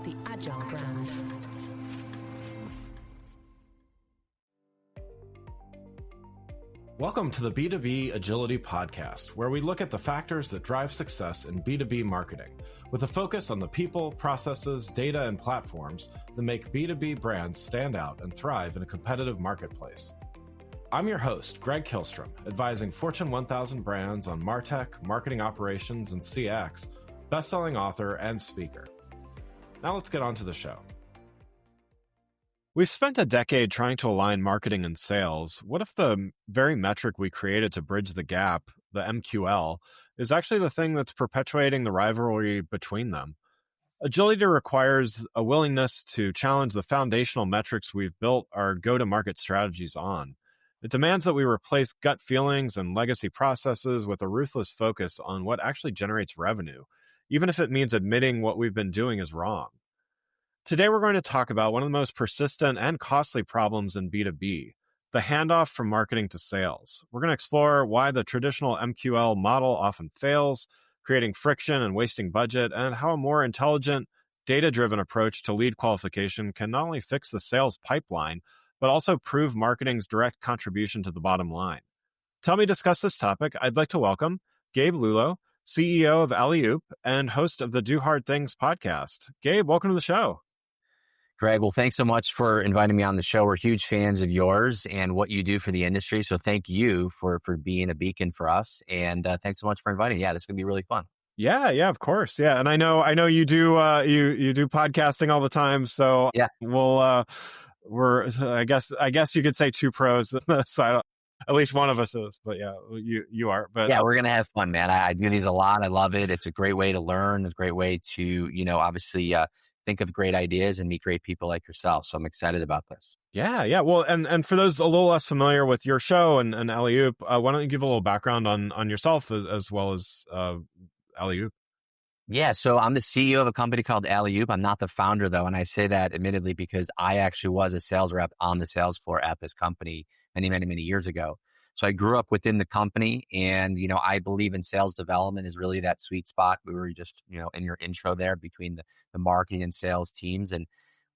the Agile brand. Welcome to the B2B Agility Podcast, where we look at the factors that drive success in B2B marketing, with a focus on the people, processes, data, and platforms that make B2B brands stand out and thrive in a competitive marketplace. I'm your host, Greg Kihlstrom, advising Fortune 1000 brands on MarTech, marketing operations, and CX, best-selling author and speaker. Now let's get on to the show. We've spent a decade trying to align marketing and sales. What if the very metric we created to bridge the gap, the MQL, is actually the thing that's perpetuating the rivalry between them? Agility requires a willingness to challenge the foundational metrics we've built our go-to-market strategies on. It demands that we replace gut feelings and legacy processes with a ruthless focus on what actually generates revenue, even if it means admitting what we've been doing is wrong. Today, we're going to talk about one of the most persistent and costly problems in B2B, the handoff from marketing to sales. We're going to explore why the traditional MQL model often fails, creating friction and wasting budget, and how a more intelligent, data-driven approach to lead qualification can not only fix the sales pipeline, but also prove marketing's direct contribution to the bottom line. To help me discuss this topic, I'd like to welcome Gabe Lullo, CEO of Alleyoop and host of the Do Hard Things podcast. Gabe, welcome to the show. Greg, well, thanks so much for inviting me on the show. We're huge fans of yours and what you do for the industry. So thank you for being a beacon for us. And thanks so much for inviting. Yeah, this is going to be really fun. Yeah, of course. Yeah. And I know you do you do podcasting all the time. So yeah, we're I guess you could say two pros. So at least one of us is, but yeah, you are. But yeah, we're going to have fun, man. I do these a lot. I love it. It's a great way to learn. It's a great way to, obviously, think of great ideas and meet great people like yourself. So I'm excited about this. Yeah. Well, and for those a little less familiar with your show and Alleyoop, why don't you give a little background on yourself as well as Alleyoop? Yeah, so I'm the CEO of a company called Alleyoop. I'm not the founder, though, and I say that admittedly because I actually was a sales rep on the sales floor at this company many years ago. So I grew up within the company, and I believe in sales development is really that sweet spot. We were just in your intro there between the marketing and sales teams, and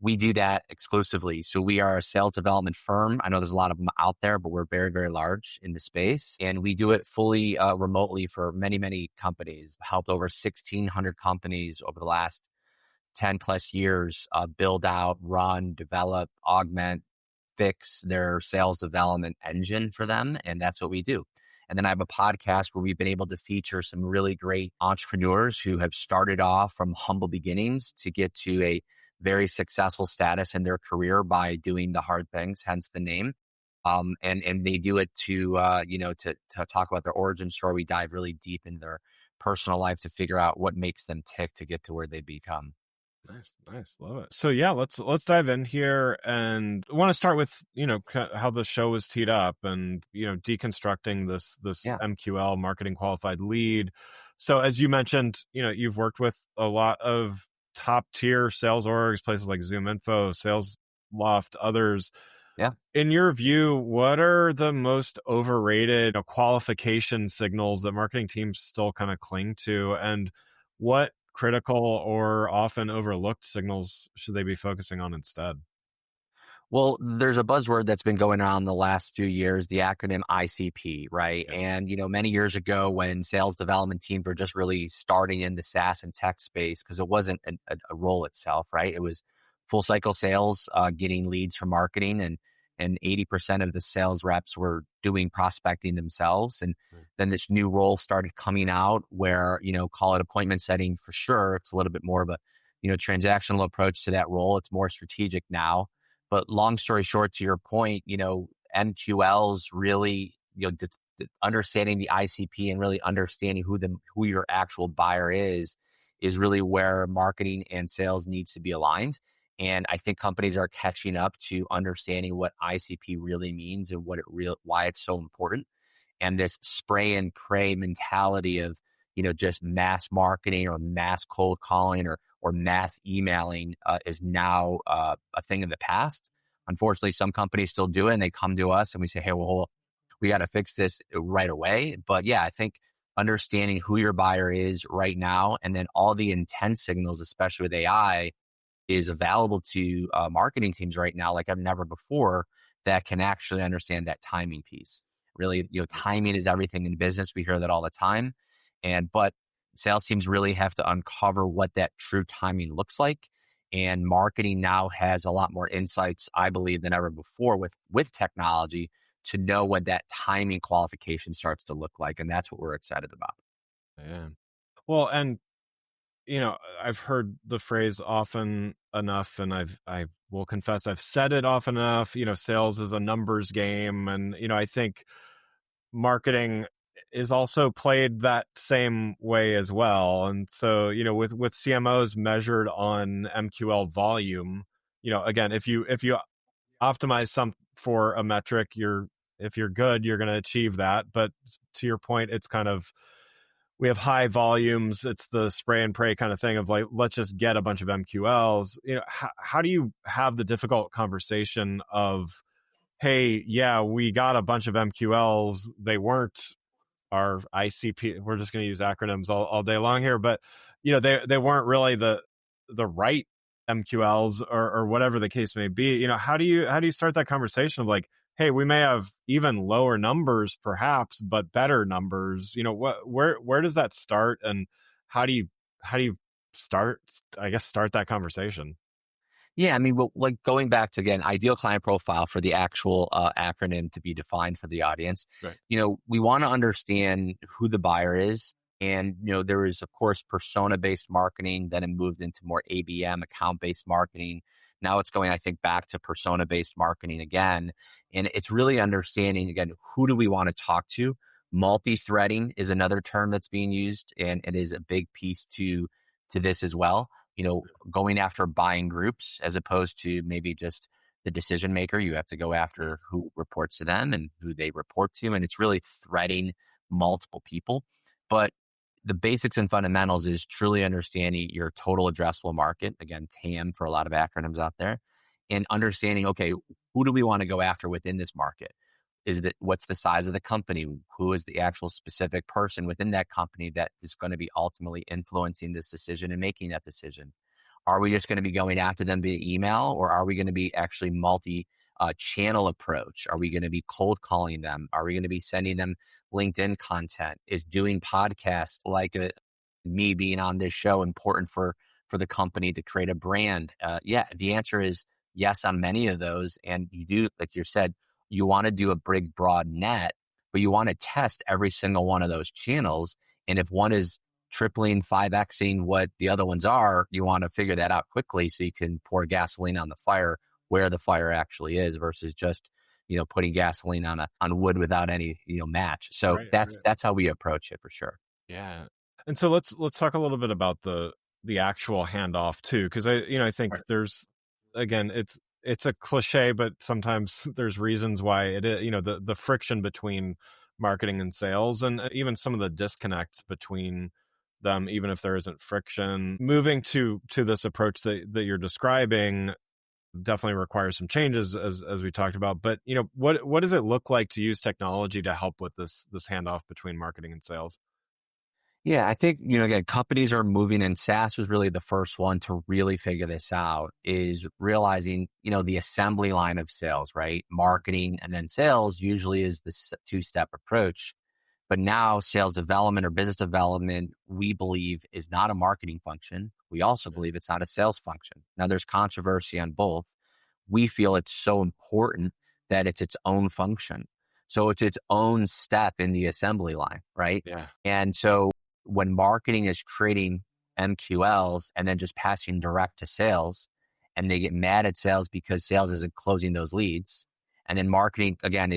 we do that exclusively. So we are a sales development firm. I know there's a lot of them out there, but we're very, very large in the space. And we do it fully remotely for many companies. Helped over 1,600 companies over the last 10 plus years build out, run, develop, augment, fix their sales development engine for them. And that's what we do. And then I have a podcast where we've been able to feature some really great entrepreneurs who have started off from humble beginnings to get to a very successful status in their career by doing the hard things, hence the name. And they do it to talk about their origin story. We dive really deep into their personal life to figure out what makes them tick to get to where they become. Nice. Love it. So yeah, let's dive in here, and I want to start with, how the show was teed up and, deconstructing this MQL, marketing qualified lead. So as you mentioned, you've worked with a lot of top tier sales orgs, places like ZoomInfo, SalesLoft, others. Yeah. In your view, what are the most overrated qualification signals that marketing teams still kind of cling to, and what critical or often overlooked signals should they be focusing on instead? Well, there's a buzzword that's been going on the last few years, the acronym ICP, right? Yeah. And, many years ago when sales development teams were just really starting in the SaaS and tech space, because it wasn't a role itself, right? It was full cycle sales, getting leads from marketing, and 80% of the sales reps were doing prospecting themselves. And then this new role started coming out where, call it appointment setting for sure. It's a little bit more of a, transactional approach to that role. It's more strategic now. But long story short, to your point, MQLs really, understanding the ICP and really understanding who your actual buyer is really where marketing and sales needs to be aligned. And I think companies are catching up to understanding what ICP really means and why it's so important. And this spray and pray mentality of, just mass marketing or mass cold calling or mass emailing is now a thing of the past. Unfortunately, some companies still do it, and they come to us and we say, hey, well, we got to fix this right away. But yeah, I think understanding who your buyer is right now, and then all the intent signals, especially with AI, is available to marketing teams right now like I've never before that can actually understand that timing piece. Really, timing is everything in business. We hear that all the time. But sales teams really have to uncover what that true timing looks like. And marketing now has a lot more insights, I believe, than ever before with technology to know what that timing qualification starts to look like. And that's what we're excited about. Yeah. Well, and I've heard the phrase often enough, and I will confess I've said it often enough. Sales is a numbers game, and I think marketing is also played that same way as well. And so, with CMOs measured on MQL volume, again, if you optimize some for a metric, if you're good, you're going to achieve that. But to your point, it's kind of, we have high volumes. It's the spray and pray kind of thing of like, let's just get a bunch of MQLs. How do you have the difficult conversation of, hey, yeah, we got a bunch of MQLs. They weren't our ICP. We're just going to use acronyms all day long here, but they weren't really the right MQLs or whatever the case may be. How do you start that conversation of like, hey, we may have even lower numbers perhaps, but better numbers? Where does that start, and how do you start that conversation? Yeah, I mean, well, like going back to, again, ideal client profile for the actual acronym to be defined for the audience. Right. We want to understand who the buyer is. And, there is, of course, persona-based marketing. Then it moved into more ABM, account-based marketing. Now it's going, I think, back to persona-based marketing again. And it's really understanding, again, who do we want to talk to? Multi-threading is another term that's being used, and it is a big piece to this as well. Going after buying groups as opposed to maybe just the decision maker. You have to go after who reports to them and who they report to. And it's really threading multiple people. But the basics and fundamentals is truly understanding your total addressable market. Again, TAM for a lot of acronyms out there. And understanding, okay, who do we want to go after within this market? What's the size of the company? Who is the actual specific person within that company that is going to be ultimately influencing this decision and making that decision? Are we just going to be going after them via email, or are we going to be actually multi-channel approach? Are we going to be cold calling them? Are we going to be sending them LinkedIn content? Is doing podcasts like me being on this show important for the company to create a brand? Yeah, the answer is yes on many of those. And you do, like you said, you want to do a big, broad net, but you want to test every single one of those channels. And if one is tripling, 5Xing what the other ones are, you want to figure that out quickly so you can pour gasoline on the fire where the fire actually is versus just, putting gasoline on wood without any, match. So that's how we approach it for sure. Yeah. And so let's talk a little bit about the actual handoff too. Cause I think there's, again, it's a cliche, but sometimes there's reasons why it is, the friction between marketing and sales, and even some of the disconnects between them, even if there isn't friction. Moving to this approach that you're describing definitely requires some changes as we talked about. But, what does it look like to use technology to help with this handoff between marketing and sales? Yeah, I think, again, companies are moving, and SaaS was really the first one to really figure this out, is realizing, the assembly line of sales, right? Marketing and then sales usually is the two-step approach. But now sales development or business development, we believe, is not a marketing function. We also believe it's not a sales function. Now, there's controversy on both. We feel it's so important that it's its own function. So it's its own step in the assembly line, right? Yeah. And so when marketing is creating MQLs and then just passing direct to sales, and they get mad at sales because sales isn't closing those leads, and then marketing again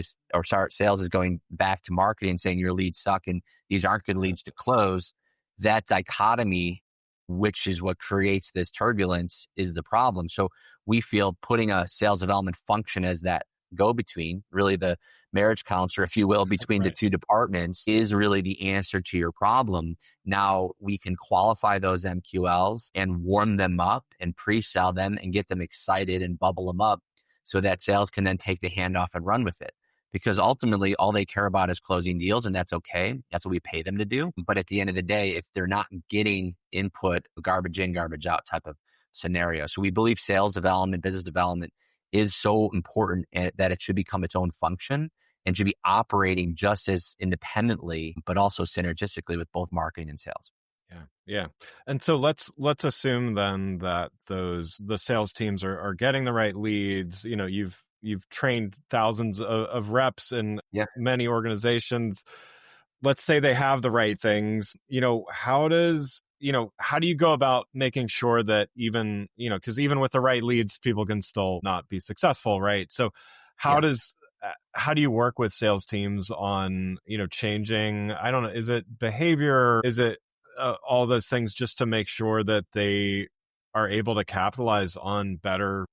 sales is going back to marketing and saying your leads suck and these aren't good leads to close. That dichotomy, which is what creates this turbulence, is the problem. So we feel putting a sales development function as that go-between, really the marriage counselor, if you will, between the two departments, is really the answer to your problem. Now we can qualify those MQLs and warm them up and pre-sell them and get them excited and bubble them up so that sales can then take the handoff and run with it. because ultimately all they care about is closing deals, and that's okay. That's what we pay them to do. But at the end of the day, if they're not getting input, garbage in, garbage out type of scenario. So we believe sales development, business development is so important that it should become its own function and should be operating just as independently, but also synergistically with both marketing and sales. Yeah. And so let's assume then that the sales teams are getting the right leads. You've trained thousands of reps in many organizations. Let's say they have the right things. How do you go about making sure that even, because even with the right leads, people can still not be successful, right? So how do you work with sales teams on, changing, I don't know, is it behavior? Is it all those things just to make sure that they are able to capitalize on better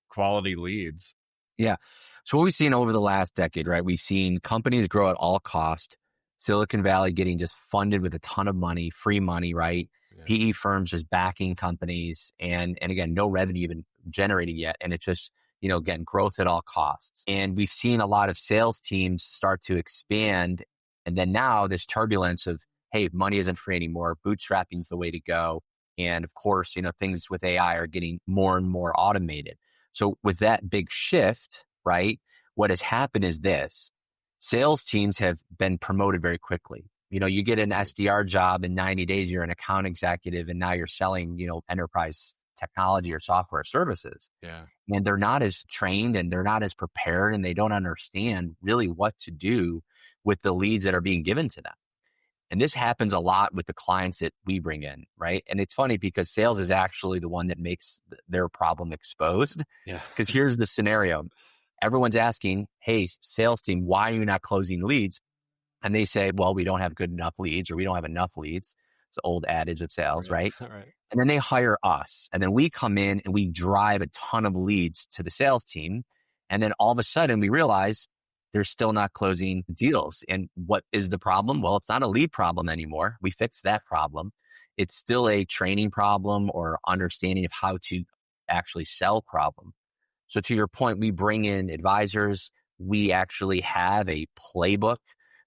quality leads? Yeah. So what we've seen over the last decade, right? We've seen companies grow at all cost, Silicon Valley getting just funded with a ton of money, free money, right? Yeah. PE firms just backing companies and again, no revenue even generated yet. And it's just, again, growth at all costs. And we've seen a lot of sales teams start to expand. And then now this turbulence of, hey, money isn't free anymore. Bootstrapping is the way to go. And of course, things with AI are getting more and more automated. So with that big shift, right, what has happened is this. Sales teams have been promoted very quickly. You get an SDR job in 90 days, you're an account executive, and now you're selling, enterprise technology or software services. Yeah. And they're not as trained and they're not as prepared and they don't understand really what to do with the leads that are being given to them. And this happens a lot with the clients that we bring in, right? And it's funny because sales is actually the one that makes their problem exposed. Yeah. Because here's the scenario. Everyone's asking, hey, sales team, why are you not closing leads? And they say, well, we don't have good enough leads or we don't have enough leads. It's the old adage of sales, right? Right. And then they hire us. And then we come in and we drive a ton of leads to the sales team. And then all of a sudden we realize they're still not closing deals. And what is the problem? Well, it's not a lead problem anymore. We fixed that problem. It's still a training problem or understanding of how to actually sell problem. So to your point, we bring in advisors. We actually have a playbook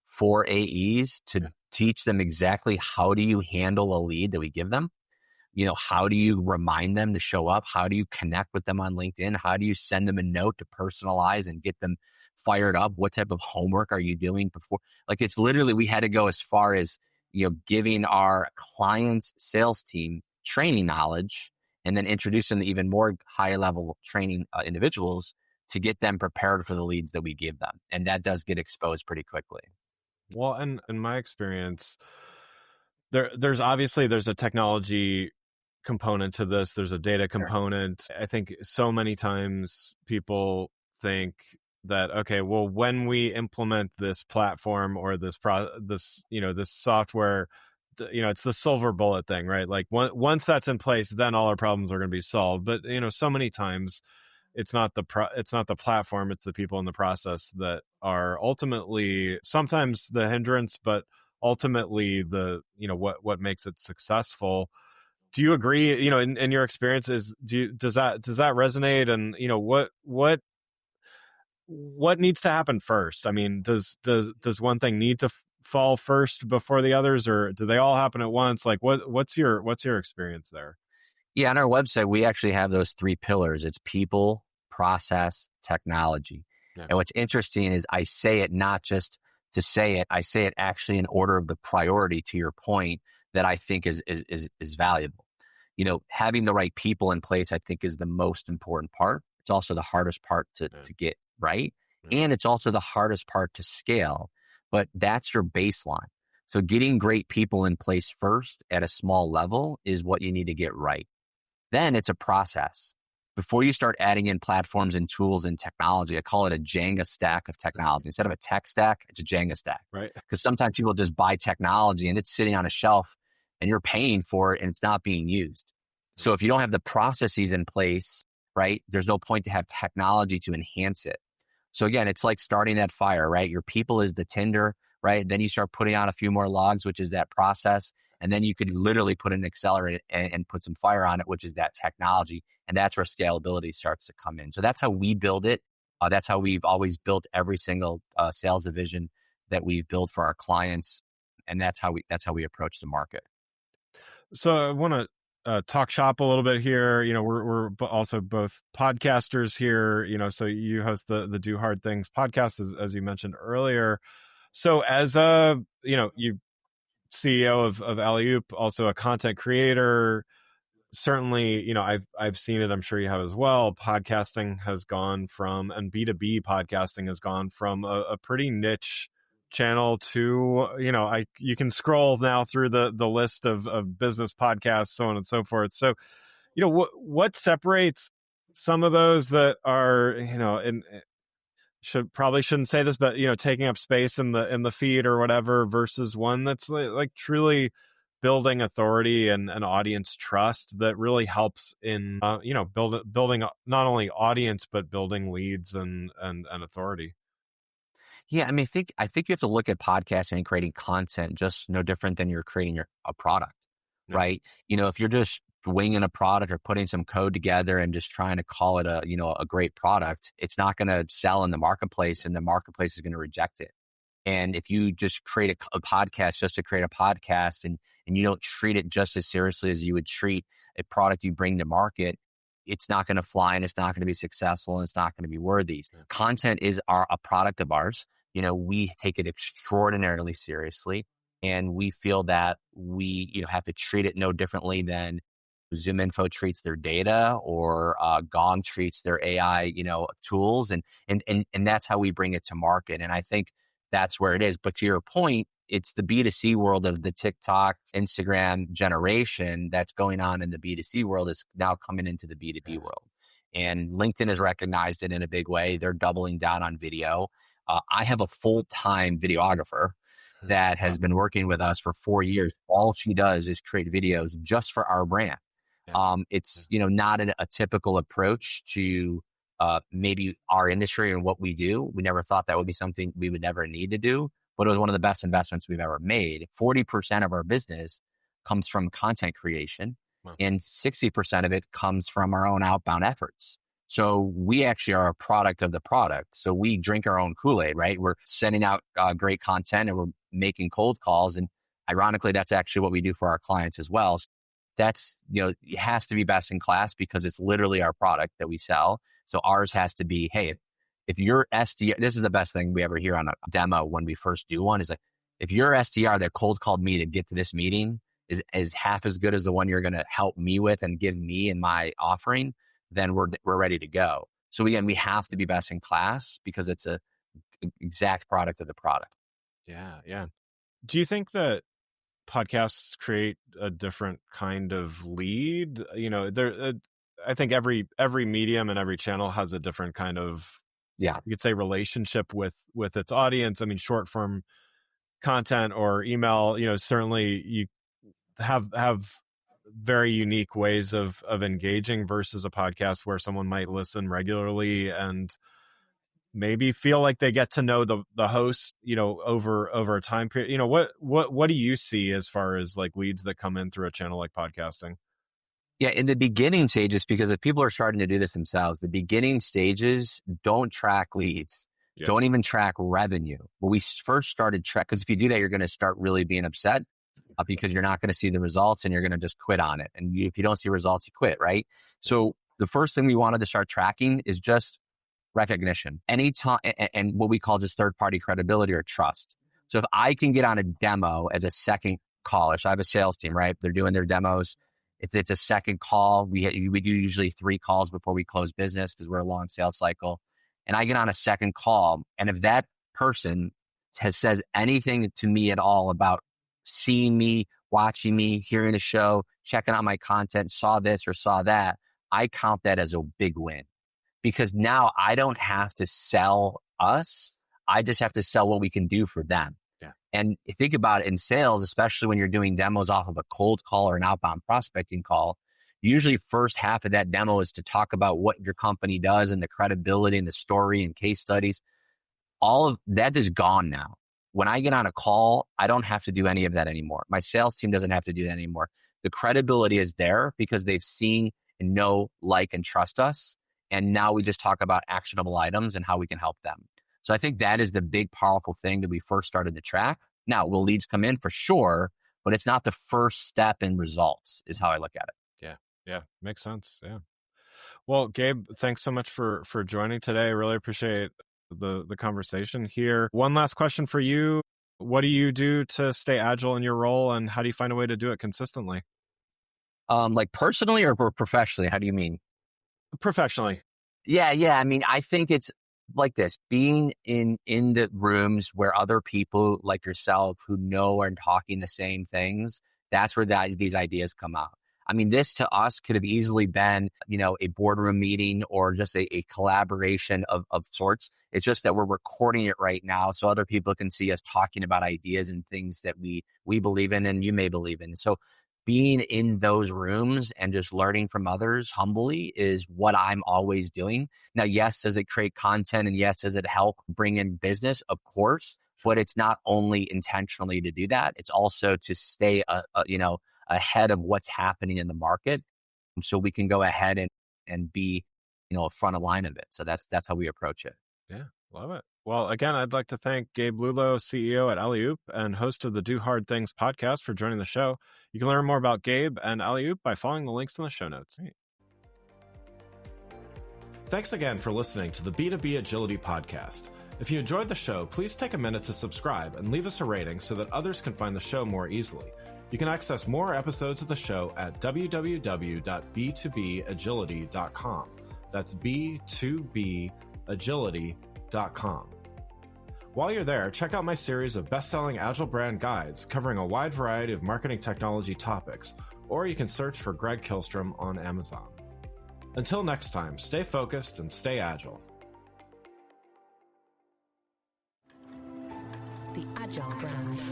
for AEs to teach them exactly how do you handle a lead that we give them. How do you remind them to show up? How do you connect with them on LinkedIn? How do you send them a note to personalize and get them fired up? What type of homework are you doing before? Like it's literally, we had to go as far as, giving our clients' sales team training knowledge and then introduce them to even more higher level training individuals to get them prepared for the leads that we give them. And that does get exposed pretty quickly. Well, and in my experience, there's a technology component to this. There's a data component. I think so many times people think that, okay, well, when we implement this platform or this software, it's the silver bullet thing, right? Like once that's in place, then all our problems are going to be solved. But so many times it's not the platform, it's the people in the process that are ultimately sometimes the hindrance, but ultimately the what makes it successful. Do you agree? In your experiences, does that resonate? And what needs to happen first? I mean, does one thing need to fall first before the others, or do they all happen at once? Like what's your experience there? Yeah, on our website, we actually have those three pillars. It's people, process, technology. Yeah. And what's interesting is I say it not just to say it, I say it actually in order of the priority to your point that I think is valuable. Having the right people in place, I think is the most important part. It's also the hardest part to get right. Yeah. And it's also the hardest part to scale, but that's your baseline. So getting great people in place first at a small level is what you need to get right. Then it's a process. Before you start adding in platforms and tools and technology, I call it a Jenga stack of technology. Instead of a tech stack, it's a Jenga stack. Right. Because sometimes people just buy technology and it's sitting on a shelf and you're paying for it and it's not being used. So if you don't have the processes in place, right, there's no point to have technology to enhance it. So again, it's like starting that fire, right? Your people is the tinder, right? Then you start putting on a few more logs, which is that process. And then you could literally put an accelerator and put some fire on it, which is that technology. And that's where scalability starts to come in. So that's how we build it That's how we've always built every single sales division that we've built for our clients, and that's how we approach the market. So I want to talk shop a little bit here. We're also both podcasters here. So you host the Do Hard Things podcast, as you mentioned earlier. So as you CEO of Alleyoop, also a content creator. Certainly, I've seen it. I'm sure you have as well. Podcasting has gone from, and B2B podcasting has gone from a pretty niche channel to, you can scroll now through the list of business podcasts, so on and so forth. So, what separates some of those that are, shouldn't say this, but taking up space in the feed or whatever, versus one that's like truly building authority and audience trust that really helps in building not only audience but building leads and authority. Yeah, I mean, I think you have to look at podcasting and creating content just no different than you're creating a product, right? If you're just winging a product or putting some code together and just trying to call it a great product, it's not going to sell in the marketplace, and the marketplace is going to reject it. And if you just create a podcast just to create a podcast and you don't treat it just as seriously as you would treat a product you bring to market, it's not going to fly, and it's not going to be successful, and it's not going to be worthy. Content is a product of ours. We take it extraordinarily seriously, and we feel that we have to treat it no differently than ZoomInfo treats their data, or Gong treats their AI tools, and that's how we bring it to market. And I think that's where it is. But to your point, it's the B2C world of the TikTok, Instagram generation that's going on in the B2C world is now coming into the B2B world. And LinkedIn has recognized it in a big way. They're doubling down on video. I have a full-time videographer that has been working with us for 4 years. All she does is create videos just for our brand. It's not a typical approach to maybe our industry and what we do. We never thought that would be something we would never need to do, but it was one of the best investments we've ever made. 40% of our business comes from content creation, and 60% of it comes from our own outbound efforts. So we actually are a product of the product. So we drink our own Kool-Aid, right? We're sending out great content, and we're making cold calls. And ironically, that's actually what we do for our clients as well. So that's, it has to be best in class because it's literally our product that we sell. So ours has to be, hey, if your SDR, this is the best thing we ever hear on a demo when we first do one, is like, if your SDR that cold called me to get to this meeting is half as good as the one you're going to help me with and give me in my offering, then we're ready to go. So again, we have to be best in class because it's a exact product of the product. Yeah. Do you think that podcasts create a different kind of lead? I think every medium and every channel has a different kind of, you could say, relationship with its audience. I mean, short form content or email, certainly you have very unique ways of engaging versus a podcast where someone might listen regularly and maybe feel like they get to know the host, over a time period. What do you see as far as like leads that come in through a channel like podcasting? Yeah, in the beginning stages, because if people are starting to do this themselves, the beginning stages don't track leads. Don't even track revenue. When we first started because if you do that, you're going to start really being upset because you're not going to see the results and you're going to just quit on it. And if you don't see results, you quit, right? So the first thing we wanted to start tracking is just recognition. Anytime, and what we call just third-party credibility or trust. So if I can get on a demo as a second caller, so I have a sales team, right? They're doing their demos. If it's a second call, we do usually 3 calls before we close business because we're a long sales cycle. And I get on a second call, and if that person says anything to me at all about seeing me, watching me, hearing the show, checking out my content, saw this or saw that, I count that as a big win. Because now I don't have to sell us. I just have to sell what we can do for them. Yeah. And think about it in sales, especially when you're doing demos off of a cold call or an outbound prospecting call, usually first half of that demo is to talk about what your company does and the credibility and the story and case studies. All of that is gone now. When I get on a call, I don't have to do any of that anymore. My sales team doesn't have to do that anymore. The credibility is there because they've seen and know, like, and trust us. And now we just talk about actionable items and how we can help them. So I think that is the big, powerful thing that we first started to track. Now, will leads come in? For sure, but it's not the first step in results is how I look at it. Yeah. Makes sense. Yeah. Well, Gabe, thanks so much for joining today. I really appreciate the conversation here. One last question for you. What do you do to stay agile in your role, and how do you find a way to do it consistently? Like personally or professionally? How do you mean? Professionally. Yeah. I mean, I think it's like this, being in the rooms where other people like yourself who know and talking the same things, that's where these ideas come out. I mean, this to us could have easily been, a boardroom meeting or just a collaboration of sorts. It's just that we're recording it right now so other people can see us talking about ideas and things that we believe in and you may believe in. So being in those rooms and just learning from others humbly is what I'm always doing. Now, yes, does it create content? And yes, does it help bring in business? Of course, but it's not only intentionally to do that. It's also to stay, ahead of what's happening in the market. So we can go ahead and be, front of line of it. So that's how we approach it. Yeah, love it. Well, again, I'd like to thank Gabe Lullo, CEO at Alleyoop and host of the Do Hard Things podcast, for joining the show. You can learn more about Gabe and Alleyoop by following the links in the show notes. Thanks again for listening to the B2B Agility podcast. If you enjoyed the show, please take a minute to subscribe and leave us a rating so that others can find the show more easily. You can access more episodes of the show at www.b2bagility.com. That's b2bagility.com. While you're there, check out my series of best-selling Agile brand guides covering a wide variety of marketing technology topics, or you can search for Greg Kihlstrom on Amazon. Until next time, stay focused and stay agile. The Agile brand.